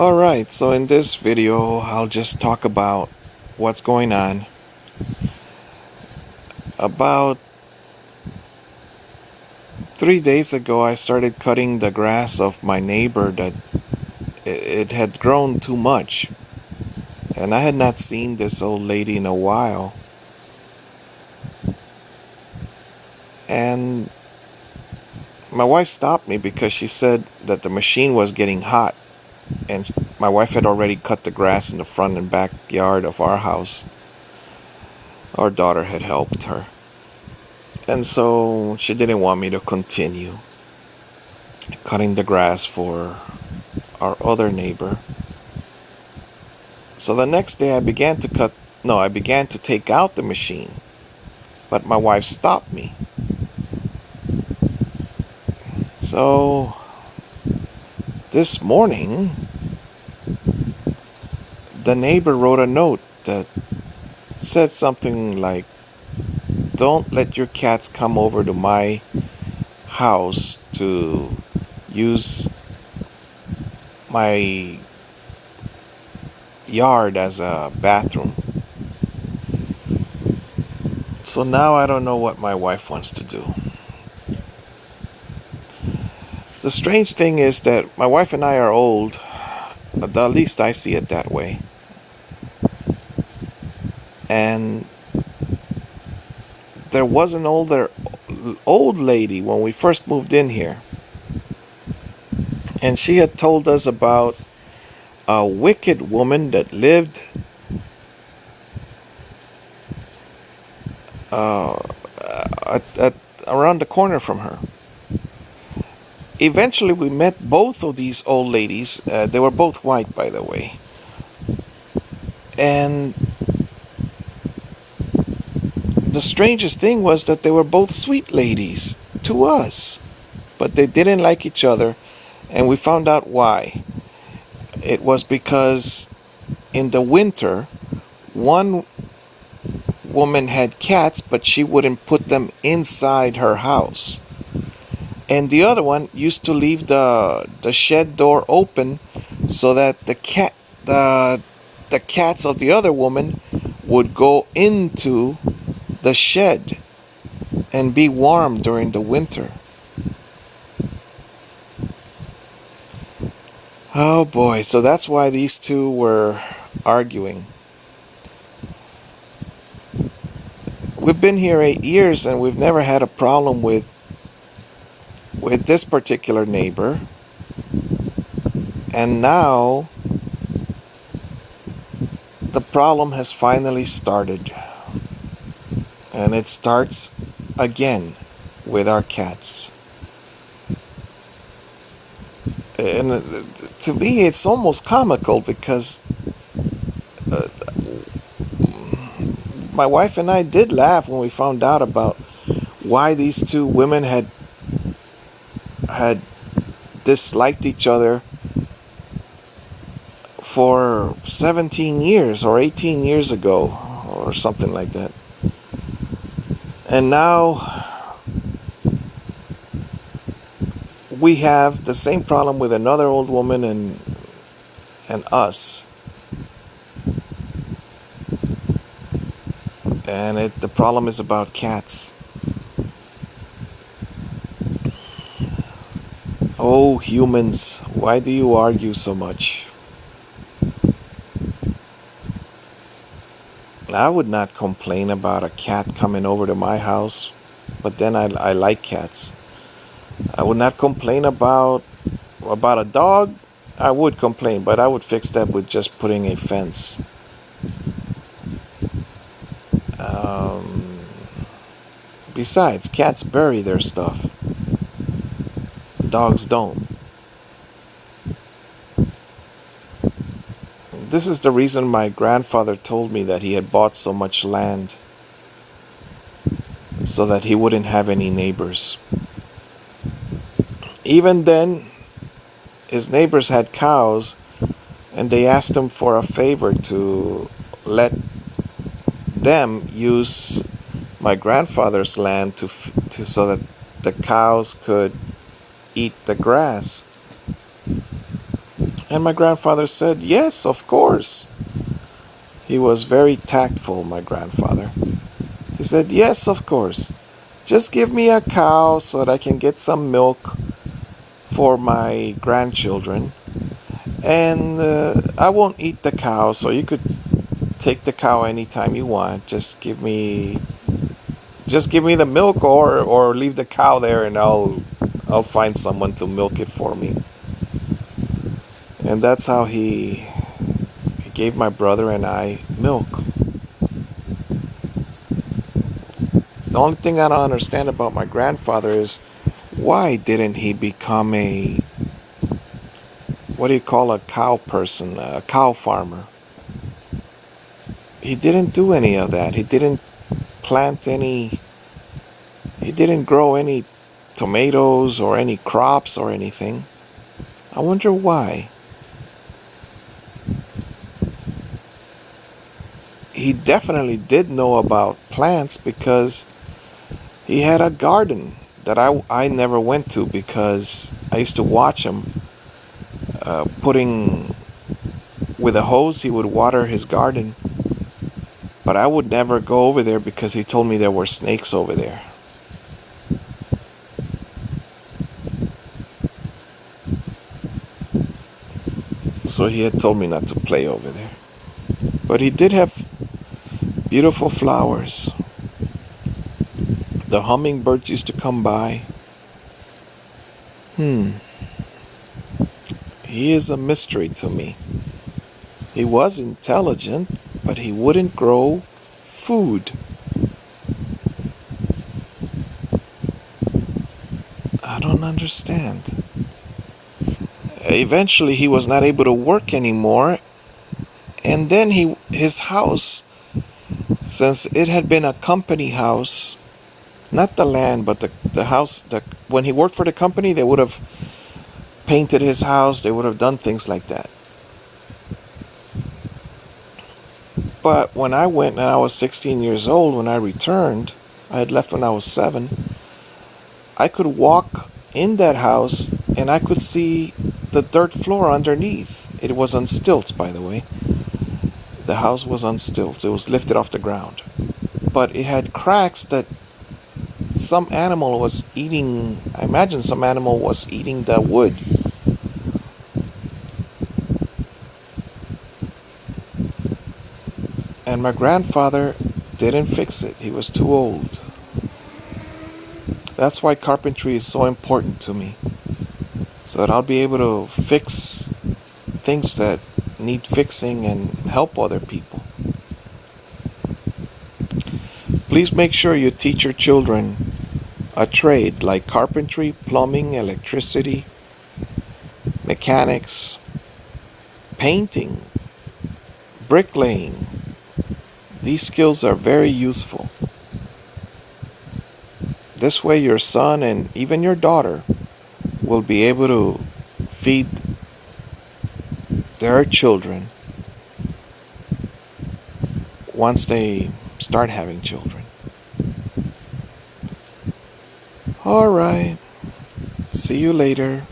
Alright, so in this video, I'll just talk about what's going on. About 3 days ago, I started cutting the grass of my neighbor that it had grown too much. And I had not seen this old lady in a while. And my wife stopped me because she said that the machine was getting hot. And my wife had already cut the grass in the front and backyard of our house. Our daughter had helped her. And so she didn't want me to continue cutting the grass for our other neighbor. So the next day I began to take out the machine. But my wife stopped me. So this morning, the neighbor wrote a note that said something like, "Don't let your cats come over to my house to use my yard as a bathroom." So now I don't know what my wife wants to do. The strange thing is that my wife and I are old. At least I see it that way. And there was an old lady when we first moved in here. And she had told us about a wicked woman that lived around the corner from her. Eventually we met both of these old ladies. They were both white, by the way. And the strangest thing was that they were both sweet ladies to us. But they didn't like each other, and we found out why. It was because in the winter, one woman had cats, but she wouldn't put them inside her house. And the other one used to leave the shed door open so that the cats of the other woman would go into the shed and be warm during the winter. Oh boy, so that's why these two were arguing. We've been here 8 years and we've never had a problem with this particular neighbor. And now the problem has finally started. And it starts again with our cats. And to me it's almost comical because my wife and I did laugh when we found out about why these two women had disliked each other for 17 years or 18 years ago or something like that. And now we have the same problem with another old woman and us. And the problem is about cats. Oh, humans, why do you argue so much? I would not complain about a cat coming over to my house, but then I like cats. I would not complain about a dog. I would complain, but I would fix that with just putting a fence. Besides, cats bury their stuff. Dogs don't. This is the reason my grandfather told me that he had bought so much land, so that he wouldn't have any neighbors. Even then, his neighbors had cows, and they asked him for a favor to let them use my grandfather's land to so that the cows could eat the grass. And my grandfather said, yes, of course. He was very tactful, my grandfather. He said, yes, of course. Just give me a cow so that I can get some milk for my grandchildren. And I won't eat the cow, so you could take the cow anytime you want. Just give me the milk, or leave the cow there, and I'll find someone to milk it for me. And that's how he gave my brother and I milk. The only thing I don't understand about my grandfather is, why didn't he become what do you call a cow person, a cow farmer? He didn't do any of that. He didn't grow any tomatoes or any crops or anything. I wonder why. He definitely did know about plants, because he had a garden that I never went to, because I used to watch him putting, with a hose, he would water his garden. But I would never go over there because he told me there were snakes over there. So he had told me not to play over there. But he did have beautiful flowers. The hummingbirds used to come by. He is a mystery to me. He was intelligent, but he wouldn't grow food. I don't understand. Eventually he was not able to work anymore, and then his house, since it had been a company house, not the land, but the house, when he worked for the company, they would have painted his house, they would have done things like that. But when I went, and I was 16 years old when I returned, I had left when I was 7, I could walk in that house and I could see the dirt floor underneath. It was on stilts, by the way. The house was on stilts. It was lifted off the ground. But it had cracks that some animal was eating. I imagine some animal was eating the wood. And my grandfather didn't fix it. He was too old. That's why carpentry is so important to me. So that I'll be able to fix things that need fixing and help other people. Please make sure you teach your children a trade like carpentry, plumbing, electricity, mechanics, painting, bricklaying. These skills are very useful. This way your son and even your daughter will be able to feed their children once they start having children. All right. See you later.